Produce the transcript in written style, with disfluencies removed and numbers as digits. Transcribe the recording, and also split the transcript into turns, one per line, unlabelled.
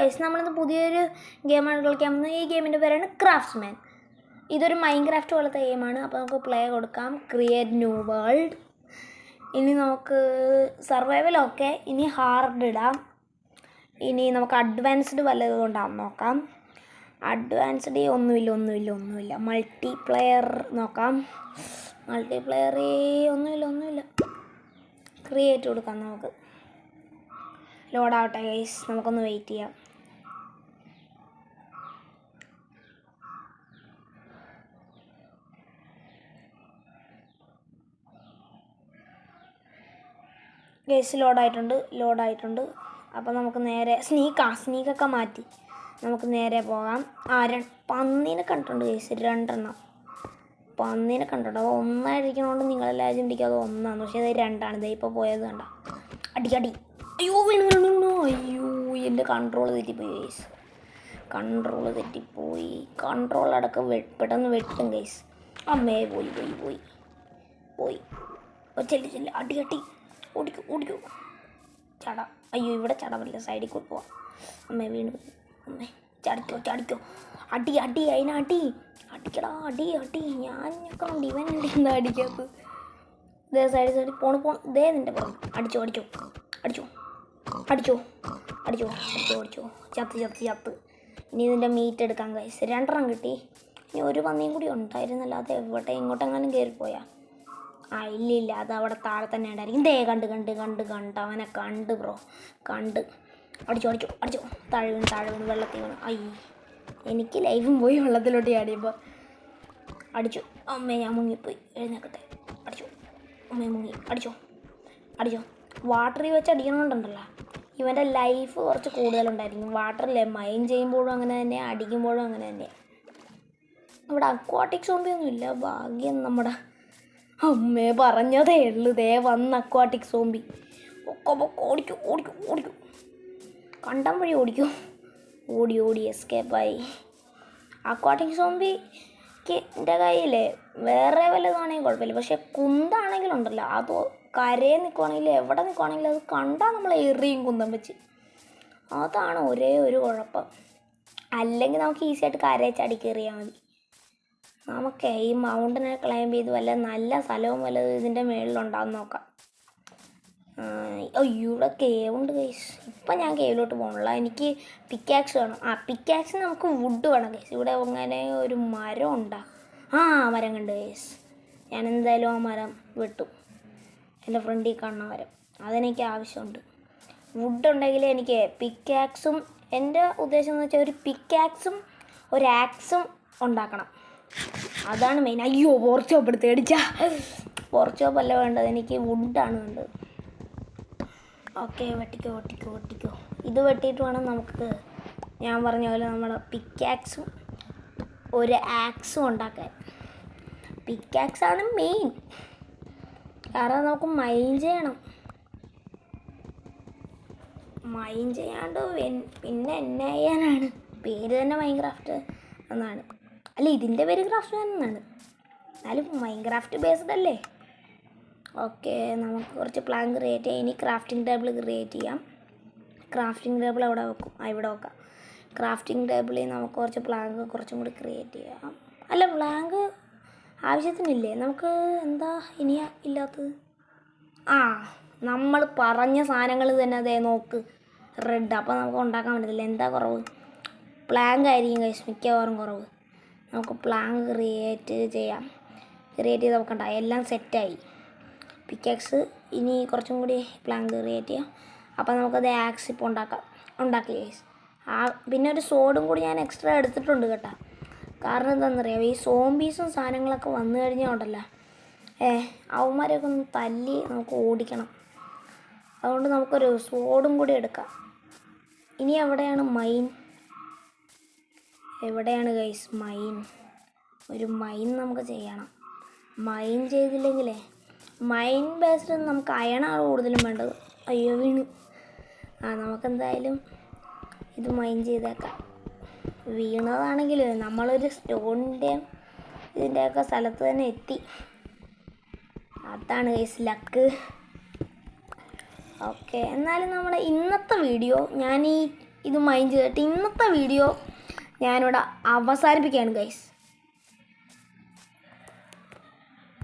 Guys, നമ്മളിന്ന് പുതിയൊരു ഗെയിമാണ് കളിക്കാൻ പോകുന്നത്. ഈ ഗെയിമിൻ്റെ പേരാണ് ക്രാഫ്റ്റ്സ്മാൻ. ഇതൊരു മൈൻക്രാഫ്റ്റ് പോലത്തെ ഗെയിമാണ്. അപ്പോൾ നമുക്ക് പ്ലേ കൊടുക്കാം, ക്രിയേറ്റ് ന്യൂ വേൾഡ്. ഇനി നമുക്ക് സർവൈവൽ ഓക്കെ, ഇനി ഹാർഡ് ഇടാം. ഇനി നമുക്ക് അഡ്വാൻസ്ഡ് വല്ലതും കൊണ്ടാകും നോക്കാം. അഡ്വാൻസ്ഡ് ഒന്നുമില്ല. മൾട്ടിപ്ലെയർ നോക്കാം. മൾട്ടിപ്ലെയർ ഒന്നുമില്ല. ക്രിയേറ്റ് കൊടുക്കാം നമുക്ക്. ലോഡാവട്ടെ ഗൈസ്, നമുക്കൊന്ന് വെയിറ്റ് ചെയ്യാം. ഗൈസ് ലോഡായിട്ടുണ്ട്. അപ്പോൾ നമുക്ക് നേരെ സ്നീക്കൊക്കെ മാറ്റി നമുക്ക് നേരെ പോകാം. പന്നീനെ കണ്ടിട്ടുണ്ട് ഗൈസ്, 2 എണ്ണം പന്നീനെ കണ്ടിട്ടുണ്ട്. അത് ഒന്നായിരിക്കണോണ്ട് നിങ്ങളെല്ലാവരും ചിന്തിക്കാതെ ഒന്നാണ്, പക്ഷേ അത് 2ആണ്. ഇതേ ഇപ്പോൾ പോയത് കണ്ട. അടി അയ്യോ എൻ്റെ കൺട്രോൾ തെറ്റിപ്പോയി. കൺട്രോൾ അടക്കം പെട്ടെന്ന് വെട്ടും ഗൈസ്. അമ്മേ പോയി ചെല്ലി അടി ഓടിക്കൂ ചട. അയ്യോ ഇവിടെ ചടമില്ല, സൈഡിൽ കൂടെ പോവാം. അമ്മേ വീണ്ടും അമ്മേ ചടിക്കോ അടി അതിനടി അടിക്കടാ അടി ഞാൻ ഞെക്കണം. ഇവൻ എന്താ അടിക്കാത്തത്? ഇതേ സൈഡിൽ പോണ് ഇതേ നിൻ്റെ പറഞ്ഞു. അടിച്ചോ ചത്ത്. ഇനി ഇതിൻ്റെ മീറ്റ് എടുക്കാൻ ഗൈസ്. 2 എണ്ണം കിട്ടി. ഇനി ഒരു പന്നിയും കൂടി ഉണ്ടായിരുന്നല്ലോ. അത് ഇങ്ങോട്ടെങ്ങാനും കയറിപ്പോയാ? ഇല്ല, അത് അവിടെ താഴെ തന്നെ ഉണ്ടായിരിക്കും. ദേ കണ്ട് അവനെ കണ്ട് ബ്രോ. അടിച്ചോ താഴെ വീണ് വെള്ളത്തിൽ വീണ്. എനിക്ക് ലൈഫും പോയി വെള്ളത്തിലോട്ട് ചാടിയപ്പോൾ. അടിച്ചു. അമ്മേ ഞാൻ മുങ്ങിപ്പോയി. എഴുന്നേക്കട്ടെ. അടിച്ചു. അമ്മേ മുങ്ങി. അടിച്ചോ. വാട്ടറിൽ വെച്ച് അടിക്കണോണ്ടല്ലോ ഇവൻ്റെ ലൈഫ് കുറച്ച് കൂടുതലുണ്ടായിരിക്കും. വാട്ടറിലെ മൈൻ ചെയ്യുമ്പോഴും അങ്ങനെ തന്നെ, അടിക്കുമ്പോഴും അങ്ങനെ തന്നെ. ഇവിടെ അക്വാട്ടിക് സോംബിയൊന്നും ഇല്ല, ഭാഗ്യം നമ്മുടെ. അമ്മേ പറഞ്ഞതേ ഉള്ളൂ, ദേ വന്ന് അക്വാട്ടിക് സോംബി. ഓടിക്കൂ കണ്ടം വഴി ഓടിക്കൂ. ഓടി എസ്കേപ്പായി. അക്വാട്ടിക് സോംബിക്ക് എൻ്റെ കയ്യിലേ വേറെ വല്ലതാണെങ്കിൽ കുഴപ്പമില്ല, പക്ഷെ കുന്താണെങ്കിലുണ്ടല്ലോ, അത് കരയിൽ നിൽക്കുവാണെങ്കിൽ എവിടെ നിൽക്കുവാണെങ്കിലും അത് കണ്ടാൽ നമ്മൾ എറിയും കുന്തം വെച്ച്. അതാണ് ഒരേ ഒരു കുഴപ്പം. അല്ലെങ്കിൽ നമുക്ക് ഈസിയായിട്ട് കരയിൽ ചാടി കയറിയാൽ മതി. നമുക്ക് ഈ മൗണ്ടനെ ക്ലൈംബ് ചെയ്ത് വല്ല നല്ല സ്ഥലവും വല്ലതും ഇതിൻ്റെ മുകളിലുണ്ടാകും നോക്കാം. ഇവിടെ കേവുണ്ട് ഗൈസ്. ഇപ്പം ഞാൻ കേവിലോട്ട് പോകണില്ല, എനിക്ക് പിക്കാക്സ് വേണം. പിക്കാക്സിന് നമുക്ക് വുഡ് വേണം ഗൈസ്. ഇവിടെ അങ്ങനെ ഒരു മരം ഉണ്ടാ. മരം കണ്ട് ഗൈസ്. ഞാൻ എന്തായാലും ആ മരം വെട്ടും. എൻ്റെ ഫ്രണ്ടിൽ കാണുന്ന മരം, അതെനിക്ക് ആവശ്യമുണ്ട്. വുഡ് ഉണ്ടെങ്കിൽ എനിക്ക് പിക്കാക്സും, എൻ്റെ ഉദ്ദേശം എന്ന് വെച്ചാൽ ഒരു പിക്കാക്സും ഒരു ആക്സും ഉണ്ടാക്കണം. അതാണ് മെയിൻ. അയ്യോ പോർച്ചോപ്പ് എടുത്ത് അടിച്ചാ. പോർച്ചോപ്പല്ല വേണ്ടത്, എനിക്ക് വുഡാണ് വേണ്ടത്. ഓക്കെ വെട്ടിക്കോ. ഇത് വെട്ടിയിട്ട് വേണം നമുക്ക് ഞാൻ പറഞ്ഞ പോലെ നമ്മുടെ പിക്കാക്സും ഒരു ആക്സും ഉണ്ടാക്കാൻ. പിക്കാക്സാണ് മെയിൻ, കാരണം നമുക്ക് മൈൻ ചെയ്യണം. മൈൻ ചെയ്യാണ്ട് പിന്നെ എന്നെ ചെയ്യാനാണ്. പേര് തന്നെ മൈൻക്രാഫ്റ്റ് എന്നാണ്. അല്ല, ഇതിൻ്റെ പേര് ക്രാഫ്റ്റ് എന്നാണ്, എന്നാലും മൈൻക്രാഫ്റ്റ് ബേസ്ഡ് അല്ലേ. ഓക്കെ, നമുക്ക് കുറച്ച് പ്ലാൻ ക്രിയേറ്റ് ചെയ്യാം. ഇനി ക്രാഫ്റ്റിംഗ് ടേബിൾ ക്രിയേറ്റ് ചെയ്യാം. ക്രാഫ്റ്റിംഗ് ടേബിൾ ഇവിടെ വെക്കാം. ക്രാഫ്റ്റിംഗ് ടേബിളിൽ നമുക്ക് കുറച്ച് പ്ലാങ്ക് കുറച്ചും കൂടി ക്രിയേറ്റ് ചെയ്യാം. അല്ല, പ്ലാങ്ക് ആവശ്യത്തിനില്ലേ നമുക്ക്? എന്താ ഇനിയാ ഇല്ലാത്തത്? നമ്മൾ പറഞ്ഞ സാധനങ്ങൾ തന്നെ അതേ നോക്ക്, റെഡ്. അപ്പോൾ നമുക്ക് ഉണ്ടാക്കാൻ പറ്റത്തില്ല. എന്താ കുറവ്? പ്ലാങ്ക് ആയിരിക്കും ഗൈസ് മിക്കവാറും കുറവ്. നമുക്ക് പ്ലാങ്ക് ക്രിയേറ്റ് ചെയ്ത് നോക്കണ്ട, എല്ലാം സെറ്റായി. പിക്കാക്സ് ഇനി കുറച്ചും കൂടി പ്ലാങ്ക് ക്രിയേറ്റ് ചെയ്യാം. അപ്പോൾ നമുക്കത് ആക്സ് ഇപ്പോൾ ഉണ്ടാക്കി ഗൈസ്. പിന്നെ ഒരു സോഡും കൂടി ഞാൻ എക്സ്ട്രാ എടുത്തിട്ടുണ്ട് കേട്ടോ. കാരണം എന്താണെന്നറിയാം, ഈ സോംബീസും സാധനങ്ങളൊക്കെ വന്നു കഴിഞ്ഞാൽ ഉണ്ടല്ലോ, അവന്മാരെയൊക്കെ ഒന്ന് തല്ലി നമുക്ക് ഓടിക്കണം. അതുകൊണ്ട് നമുക്കൊരു സോഡും കൂടി എടുക്കാം. ഇനി എവിടെയാണ് ഗൈസ് മൈൻ? ഒരു മൈൻ നമുക്ക് ചെയ്യണം. മൈൻ ചെയ്തില്ലെങ്കിലേ, മൈൻ ബേസ്ഡ് നമുക്ക് അയണാണ് കൂടുതലും വേണ്ടത്. അയ്യോ വീണ്. നമുക്കെന്തായാലും ഇത് മൈൻ ചെയ്തേക്കാം. വീണതാണെങ്കിൽ നമ്മളൊരു സ്റ്റോണിൻ്റെയും ഇതിൻ്റെയൊക്കെ സ്ഥലത്ത് തന്നെ എത്തി. അതാണ് ഗൈസ് ലക്ക്. ഓക്കെ, എന്നാലും നമ്മുടെ ഇന്നത്തെ വീഡിയോ ഞാൻ ഈ ഇത് മൈൻഡ് ചെയ്തിട്ട് ഇന്നത്തെ വീഡിയോ ഞാനിവിടെ അവസാനിപ്പിക്കുകയാണ് ഗൈസ്.